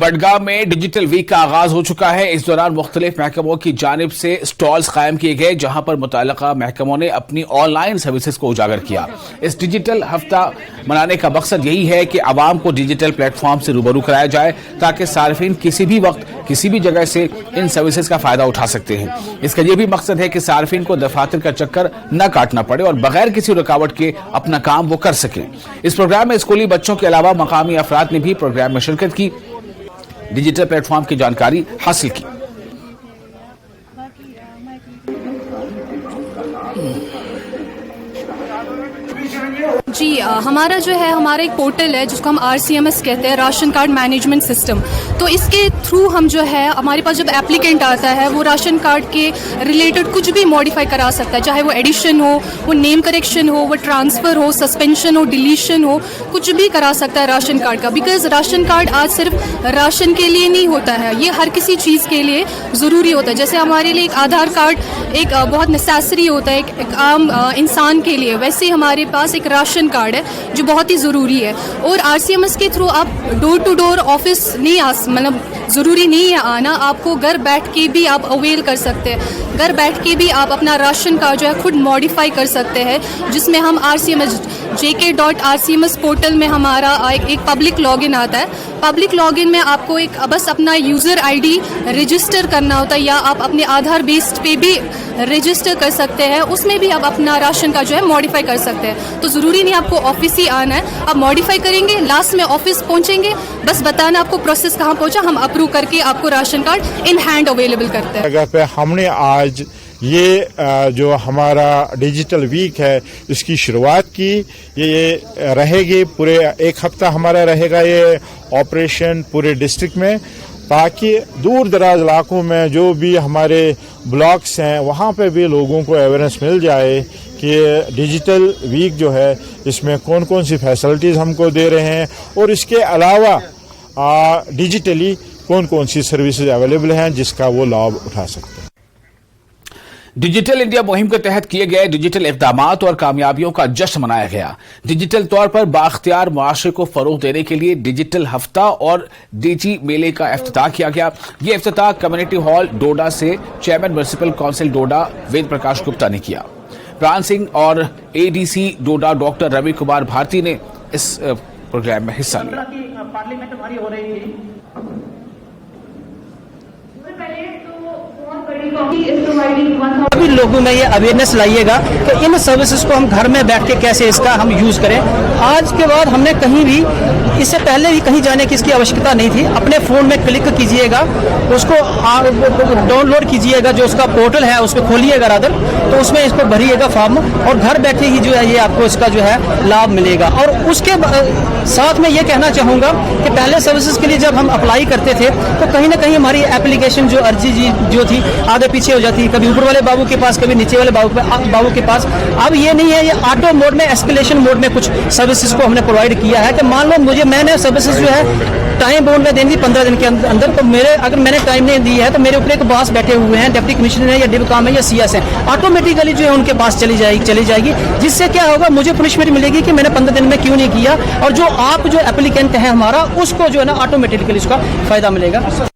बडगाम में digital week का आगाज हो चुका है। इस दौरान मुख्तलिफ महकमों की जानिब से स्टॉल्स कायम किए गए, जहां पर मुताल्लिका महकमों ने अपनी ऑनलाइन सर्विसेज को उजागर किया। इस डिजिटल हफ्ता मनाने का मकसद यही है कि आवाम को डिजिटल प्लेटफॉर्म से रूबरू कराया जाए, ताकि सार्फिन किसी भी वक्त किसी भी जगह से इन सर्विसेज का फायदा उठा सकते हैं। इसका यह भी मकसद है कि सार्फिन को दफातर का चक्कर न काटना पड़े और बगैर किसी रुकावट के अपना काम वो कर सके। इस प्रोग्राम में स्कूली बच्चों के अलावा मकामी अफराद ने भी प्रोग्राम में शिरकत की, डिजिटल प्लेटफॉर्म की जानकारी हासिल की। जी हमारा जो है हमारा एक पोर्टल है जिसको हम RCMS कहते हैं, राशन कार्ड मैनेजमेंट सिस्टम। तो इसके थ्रू हम जो है हमारे पास जब एप्लीकेंट आता है वो राशन कार्ड के रिलेटेड कुछ भी मॉडिफाई करा सकता है, चाहे वो एडिशन हो, वो नेम करेक्शन हो, वो ट्रांसफ़र हो, सस्पेंशन हो, डिलीशन हो, कुछ भी करा सकता है राशन कार्ड का। बिकॉज राशन कार्ड आज सिर्फ राशन के लिए नहीं होता है, ये हर किसी चीज़ के लिए ज़रूरी होता है। जैसे हमारे लिए एक आधार कार्ड एक बहुत नेसेसरी होता है एक आम इंसान के लिए, वैसे हमारे पास एक राशन कार्ड है जो बहुत ही ज़रूरी है। और RCMS के थ्रू आप डोर टू डोर ऑफिस नहीं मतलब ज़रूरी नहीं है आना, आपको घर बैठ के भी आप अवेल कर सकते हैं। घर बैठ के भी आप अपना राशन कार्ड जो है खुद मॉडिफाई कर सकते हैं, जिसमें हम RCMS jk.rcms पोर्टल में हमारा एक पब्लिक लॉगिन आता है। पब्लिक लॉगिन में आपको एक बस अपना यूज़र ID रजिस्टर करना होता है, या आप अपने आधार बेस्ड पे भी रजिस्टर कर सकते हैं। उसमें भी आप अपना राशन का जो है मॉडिफाई कर सकते हैं। तो ज़रूरी नहीं आपको ऑफिस ही आना है, आप मॉडिफाई करेंगे, लास्ट में ऑफिस पहुंचेंगे, बस बताना आपको प्रोसेस कहाँ पहुंचा, हम अप्रूव करके आपको ration card in hand available करते हैं। जगह पे हमने आज ये जो हमारा डिजिटल वीक है इसकी शुरुआत की। ये रहेगी पूरे एक हफ्ता हमारा रहेगा ये ऑपरेशन पूरे डिस्ट्रिक्ट में, ताकि दूर दराज इलाकों में जो भी हमारे ब्लॉक्स हैं वहाँ पे भी लोगों को अवेयरनेस मिल जाए कि डिजिटल वीक जो है इसमें कौन कौन सी फैसिलिटीज़ हमको दे रहे हैं और इसके अलावा डिजिटली कौन कौन सी सर्विसेज अवेलेबल हैं जिसका वो लाभ उठा सकते हैं। डिजिटल इंडिया मुहिम के तहत किए गए डिजिटल इक़दामात और कामयाबियों का जश्न मनाया गया। डिजिटल तौर पर बाख्तियार मुआशरे को फरोग देने के लिए डिजिटल हफ्ता और DG मेले का इफ्तिताह किया गया। ये इफ्तिताह कम्युनिटी हॉल डोडा से चेयरमैन म्युनिसिपल काउंसिल डोडा वेद प्रकाश गुप्ता ने किया। प्राण सिंह और ADC डोडा डॉक्टर रवि कुमार भारती ने इस प्रोग्राम में हिस्सा लिया। सभी लोगों में ये अवेयरनेस लाइएगा कि इन सर्विसेज को हम घर में बैठ के कैसे इसका हम यूज करें। आज के बाद हमने कहीं भी इससे पहले भी कहीं जाने की इसकी आवश्यकता नहीं थी। अपने फोन में क्लिक कीजिएगा, उसको डाउनलोड कीजिएगा, जो उसका पोर्टल है उसको खोलिएगा रादर, तो उसमें इसको भरिएगा फॉर्म और घर बैठे ही जो है ये आपको इसका जो है लाभ मिलेगा। और उसके साथ में ये कहना चाहूँगा कि पहले सर्विसेज के लिए जब हम अप्लाई करते थे तो कहीं ना कहीं हमारी एप्लीकेशन जो अर्जी जो थी आगे पीछे हो जाती, कभी ऊपर वाले बाबू के पास, कभी नीचे वाले बाबू के पास। अब ये नहीं है, ये ऑटो मोड में, एस्केलेशन मोड में कुछ सर्विसेज को हमने प्रोवाइड किया है कि मान लो मैंने सर्विसेज जो है टाइम बाउंड में देंगी 15 दिन के अंदर, तो अगर मैंने टाइम नहीं दी है तो मेरे ऊपर एक बॉस बैठे हुए हैं, डिप्टी कमिश्नर है या डिबकाम है या CS है, ऑटोमेटिकली जो है उनके पास चली जाएगी, जिससे क्या होगा, मुझे पनिशमेंट मिलेगी कि मैंने 15 दिन में क्यों नहीं किया, और जो आप जो एप्लीकेंट है हमारा उसको जो है ना ऑटोमेटिकली उसका फायदा मिलेगा।